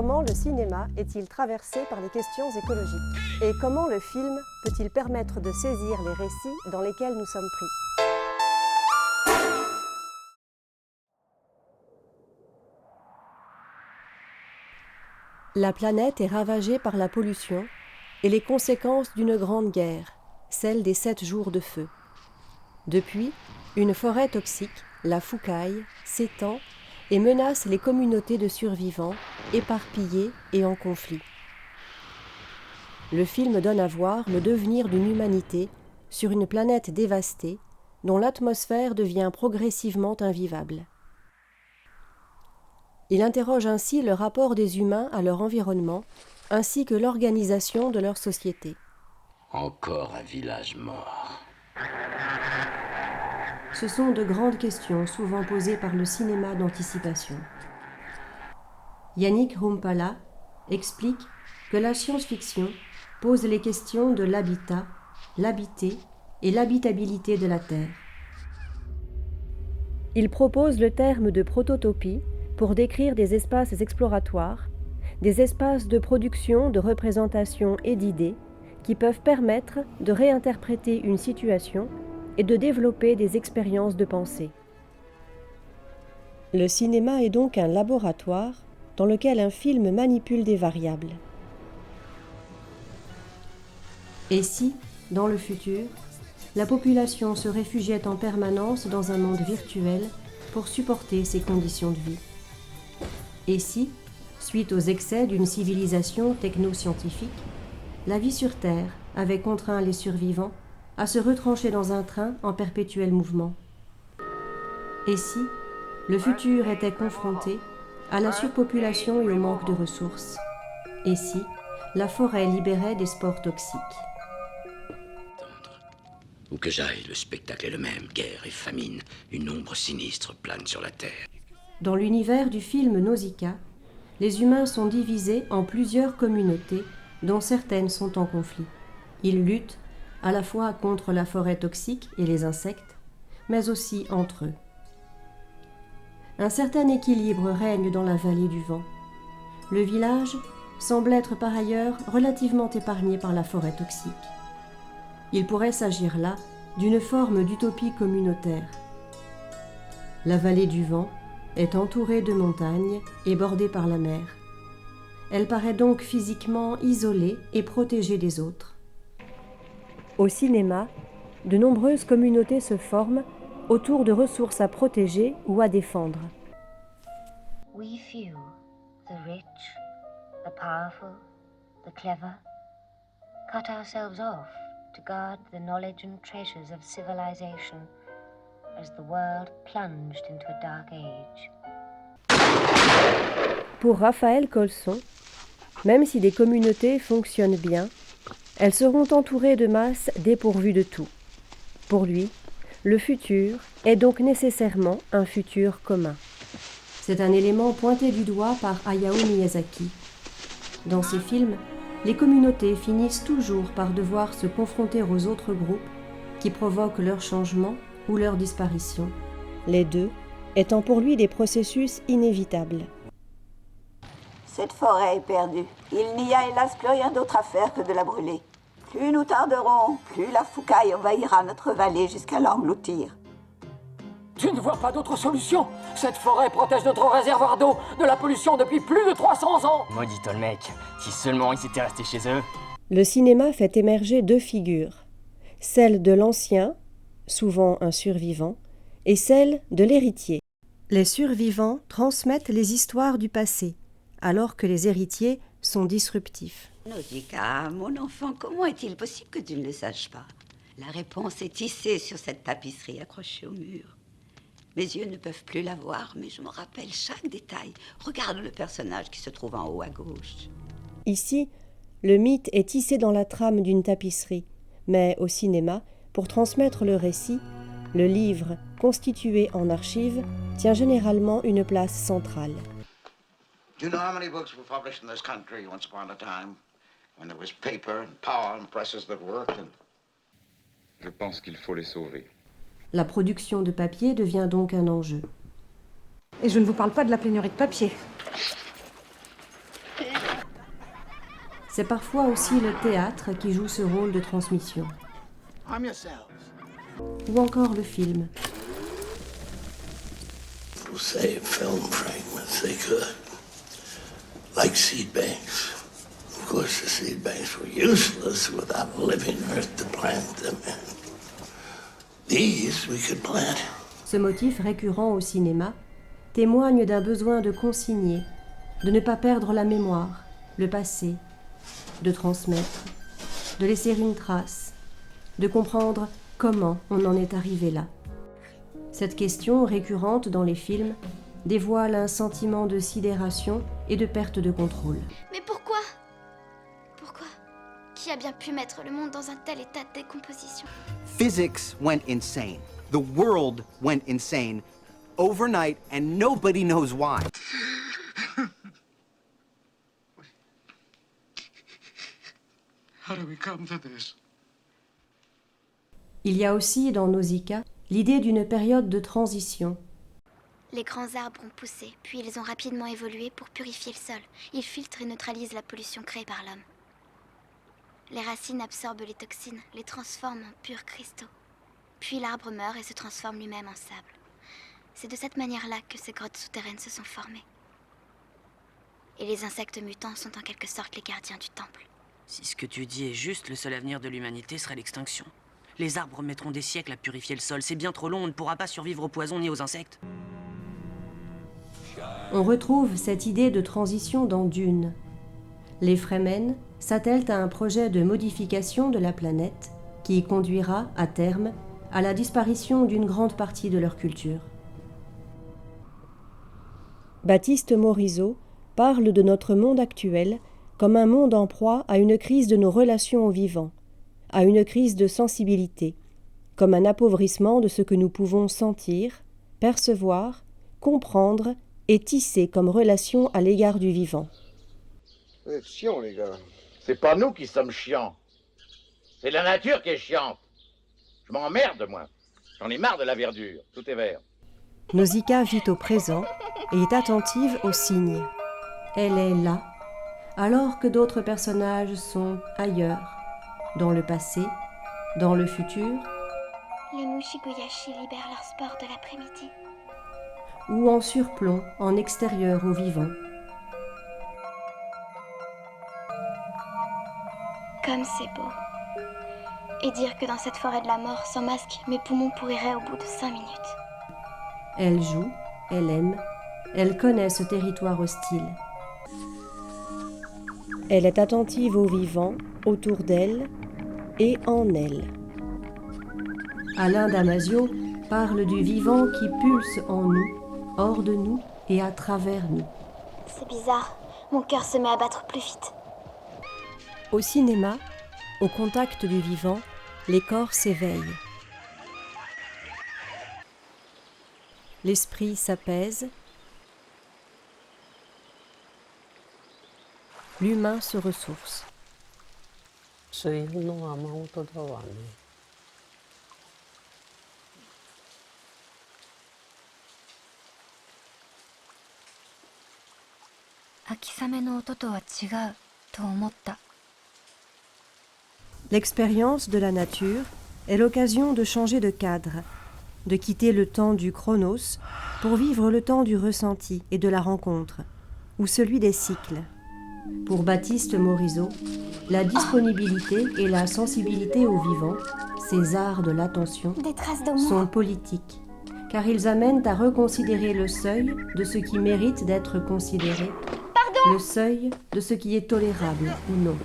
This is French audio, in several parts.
Comment le cinéma est-il traversé par les questions écologiques? Et comment le film peut-il permettre de saisir les récits dans lesquels nous sommes pris? La planète est ravagée par la pollution et les conséquences d'une grande guerre, celle des 7 jours de feu. Depuis, une forêt toxique, la Foucaille, s'étend et menace les communautés de survivants, éparpillées et en conflit. Le film donne à voir le devenir d'une humanité sur une planète dévastée, dont l'atmosphère devient progressivement invivable. Il interroge ainsi le rapport des humains à leur environnement, ainsi que l'organisation de leur société. Encore un village mort. Ce sont de grandes questions souvent posées par le cinéma d'anticipation. Yannick Rumpala explique que la science-fiction pose les questions de l'habitat, l'habité et l'habitabilité de la Terre. Il propose le terme de prototopie pour décrire des espaces exploratoires, des espaces de production, de représentation et d'idées qui peuvent permettre de réinterpréter une situation et de développer des expériences de pensée. Le cinéma est donc un laboratoire dans lequel un film manipule des variables. Et si, dans le futur, la population se réfugiait en permanence dans un monde virtuel pour supporter ces conditions de vie? Et si, suite aux excès d'une civilisation techno-scientifique, la vie sur Terre avait contraint les survivants à se retrancher dans un train en perpétuel mouvement? Et si le futur était confronté à la surpopulation et au manque de ressources? Et si la forêt libérait des spores toxiques? Où que j'aille, le spectacle est le même. Guerre et famine, une ombre sinistre plane sur la terre. Dans l'univers du film Nausicaa, les humains sont divisés en plusieurs communautés, dont certaines sont en conflit. Ils luttent à la fois contre la forêt toxique et les insectes, mais aussi entre eux. Un certain équilibre règne dans la vallée du vent. Le village semble être par ailleurs relativement épargné par la forêt toxique. Il pourrait s'agir là d'une forme d'utopie communautaire. La vallée du vent est entourée de montagnes et bordée par la mer. Elle paraît donc physiquement isolée et protégée des autres. Au cinéma, de nombreuses communautés se forment autour de ressources à protéger ou à défendre. We few, the rich, the powerful, the clever, cut ourselves off to guard the knowledge and treasures of civilization as the world plunged into a dark age. Pour Raphaël Colson, même si des communautés fonctionnent bien, elles seront entourées de masses dépourvues de tout. Pour lui, le futur est donc nécessairement un futur commun. C'est un élément pointé du doigt par Hayao Miyazaki. Dans ses films, les communautés finissent toujours par devoir se confronter aux autres groupes qui provoquent leur changement ou leur disparition, les deux étant pour lui des processus inévitables. Cette forêt est perdue. Il n'y a hélas plus rien d'autre à faire que de la brûler. Plus nous tarderons, plus la Foucaille envahira notre vallée jusqu'à l'engloutir. Tu ne vois pas d'autre solution? Cette forêt protège notre réservoir d'eau de la pollution depuis plus de 300 ans. Maudit Tolmec, si seulement ils étaient restés chez eux. Le cinéma fait émerger deux figures, celle de l'ancien, souvent un survivant, et celle de l'héritier. Les survivants transmettent les histoires du passé, alors que les héritiers sont disruptifs. Nausicaa, mon enfant, comment est-il possible que tu ne le saches pas? La réponse est tissée sur cette tapisserie accrochée au mur. Mes yeux ne peuvent plus la voir, mais je me rappelle chaque détail. Regarde le personnage qui se trouve en haut à gauche. Ici, le mythe est tissé dans la trame d'une tapisserie, mais au cinéma, pour transmettre le récit, le livre, constitué en archives, tient généralement une place centrale. Do you know how many books were published in this country once upon a time, when there was paper and power and presses that worked? Je pense qu'il faut les sauver. La production de papier devient donc un enjeu. Et je ne vous parle pas de la pénurie de papier. C'est parfois aussi le théâtre qui joue ce rôle de transmission. Ou encore le film. People save film fragments, they could. Like seed banks. Of course, the seed banks were useless without a living earth to plant them in. These we could plant. Ce motif récurrent au cinéma témoigne d'un besoin de consigner, de ne pas perdre la mémoire, le passé, de transmettre, de laisser une trace, de comprendre comment on en est arrivé là. Cette question récurrente dans les films dévoile un sentiment de sidération et de perte de contrôle. Mais pourquoi ? Pourquoi ? Qui a bien pu mettre le monde dans un tel état de décomposition ? Physics went insane. The world went insane overnight, and nobody knows why. How do we come to this? Il y a aussi dans Nausicaa l'idée d'une période de transition. Les grands arbres ont poussé, puis ils ont rapidement évolué pour purifier le sol. Ils filtrent et neutralisent la pollution créée par l'homme. Les racines absorbent les toxines, les transforment en purs cristaux. Puis l'arbre meurt et se transforme lui-même en sable. C'est de cette manière-là que ces grottes souterraines se sont formées. Et les insectes mutants sont en quelque sorte les gardiens du temple. Si ce que tu dis est juste, le seul avenir de l'humanité serait l'extinction. Les arbres mettront des siècles à purifier le sol. C'est bien trop long, on ne pourra pas survivre aux poisons ni aux insectes. On retrouve cette idée de transition dans Dune. Les Fremen s'attellent à un projet de modification de la planète qui conduira, à terme, à la disparition d'une grande partie de leur culture. Baptiste Morisot parle de notre monde actuel comme un monde en proie à une crise de nos relations au vivant, à une crise de sensibilité, comme un appauvrissement de ce que nous pouvons sentir, percevoir, comprendre et tisser comme relation à l'égard du vivant. Vous êtes chiants, les gars. C'est pas nous qui sommes chiants. C'est la nature qui est chiante. Je m'emmerde, moi. J'en ai marre de la verdure. Tout est vert. Nausicaa vit au présent et est attentive aux signes. Elle est là, alors que d'autres personnages sont ailleurs, dans le passé, dans le futur, Les Mushiguyashi libèrent leur sport de l'après-midi. ou en surplomb, en extérieur au vivant. Comme c'est beau. Et dire que dans cette forêt de la mort, sans masque, mes poumons pourriraient au bout de 5 minutes. Elle joue, elle aime, elle connaît ce territoire hostile. Elle est attentive au vivant, autour d'elle et en elle. Alain Damasio parle du vivant qui pulse en nous, hors de nous et à travers nous. C'est bizarre, mon cœur se met à battre plus vite. Au cinéma, au contact du vivant, les corps s'éveillent. L'esprit s'apaise. L'humain se ressource. L'expérience de la nature est l'occasion de changer de cadre, de quitter le temps du chronos pour vivre le temps du ressenti et de la rencontre, ou celui des cycles. Pour Baptiste Morisot, la disponibilité et la sensibilité au vivant, ces arts de l'attention, sont politiques, car ils amènent à reconsidérer le seuil de ce qui mérite d'être considéré, le seuil de ce qui est tolérable ou non.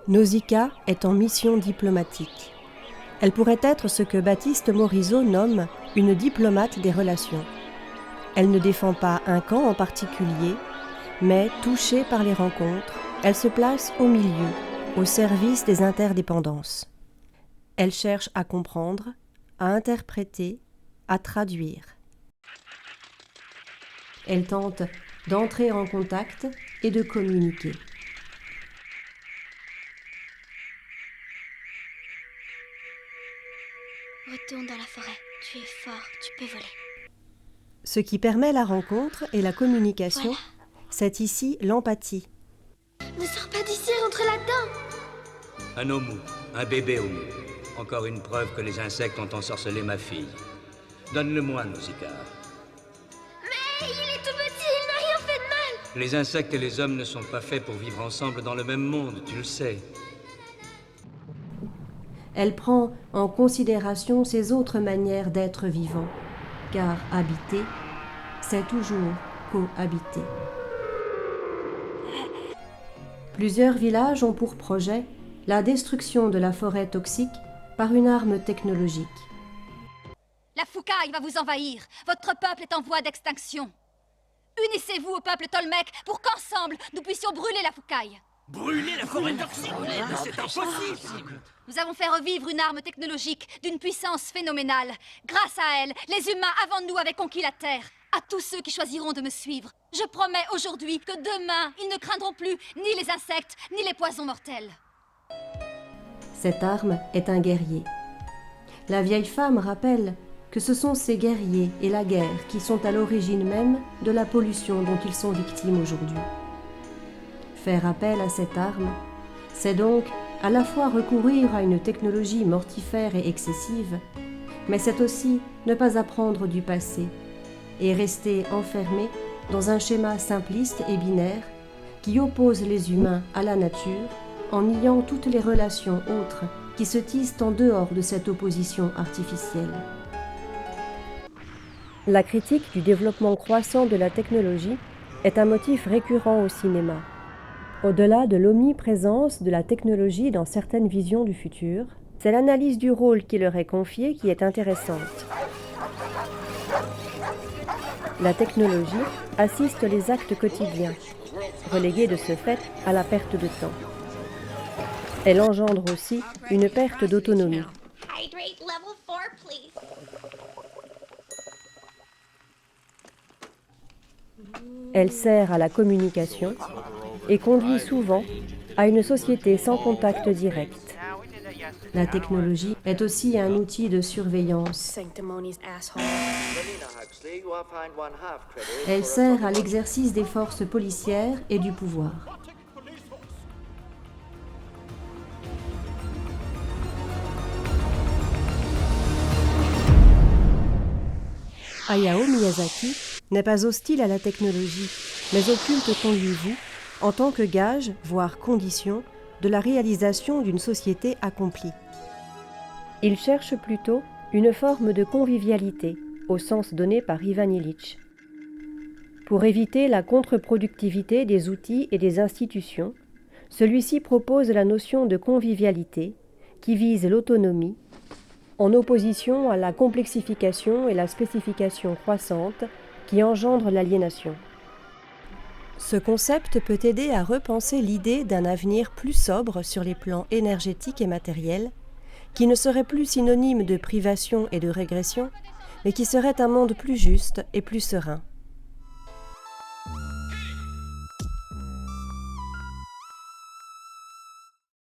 Nausicaa est en mission diplomatique. Elle pourrait être ce que Baptiste Morisot nomme une diplomate des relations. Elle ne défend pas un camp en particulier, mais touchée par les rencontres, elle se place au milieu, au service des interdépendances. Elle cherche à comprendre, à interpréter, à traduire. Elle tente d'entrer en contact et de communiquer. Retourne dans la forêt, tu es fort, tu peux voler. Ce qui permet la rencontre et la communication c'est ici l'empathie. Ne sors pas d'ici, rentre là-dedans. Un homo, un bébé homo. Encore une preuve que les insectes ont ensorcelé ma fille. Donne-le-moi, Nausicaa. Mais il est tout petit, il n'a rien fait de mal. Les insectes et les hommes ne sont pas faits pour vivre ensemble dans le même monde, tu le sais. Elle prend en considération ces autres manières d'être vivant, car habiter, c'est toujours cohabiter. Plusieurs villages ont pour projet la destruction de la forêt toxique par une arme technologique. La Foucaille va vous envahir. Votre peuple est en voie d'extinction. Unissez-vous au peuple Tolmec pour qu'ensemble, nous puissions brûler la Foucaille. Brûler la forêt toxique? C'est impossible! Nous avons fait revivre une arme technologique d'une puissance phénoménale. Grâce à elle, les humains avant nous avaient conquis la Terre. À tous ceux qui choisiront de me suivre, je promets aujourd'hui que demain, ils ne craindront plus ni les insectes, ni les poisons mortels. Cette arme est un guerrier. La vieille femme rappelle que ce sont ces guerriers et la guerre qui sont à l'origine même de la pollution dont ils sont victimes aujourd'hui. Faire appel à cette arme, c'est donc à la fois recourir à une technologie mortifère et excessive, mais c'est aussi ne pas apprendre du passé et rester enfermé dans un schéma simpliste et binaire qui oppose les humains à la nature en niant toutes les relations autres qui se tissent en dehors de cette opposition artificielle. La critique du développement croissant de la technologie est un motif récurrent au cinéma. Au-delà de l'omniprésence de la technologie dans certaines visions du futur, c'est l'analyse du rôle qui leur est confié qui est intéressante. La technologie assiste les actes quotidiens, reléguée de ce fait à la perte de temps. Elle engendre aussi une perte d'autonomie. Elle sert à la communication et conduit souvent à une société sans contact direct. La technologie est aussi un outil de surveillance. Elle sert à l'exercice des forces policières et du pouvoir. Hayao Miyazaki n'est pas hostile à la technologie, mais occulte qu'on lui voue en tant que gage, voire condition, de la réalisation d'une société accomplie. Il cherche plutôt une forme de convivialité, au sens donné par Ivan Illich. Pour éviter la contre-productivité des outils et des institutions, celui-ci propose la notion de convivialité, qui vise l'autonomie, en opposition à la complexification et la spécification croissante qui engendrent l'aliénation. Ce concept peut aider à repenser l'idée d'un avenir plus sobre sur les plans énergétiques et matériels, qui ne serait plus synonyme de privation et de régression, mais qui serait un monde plus juste et plus serein.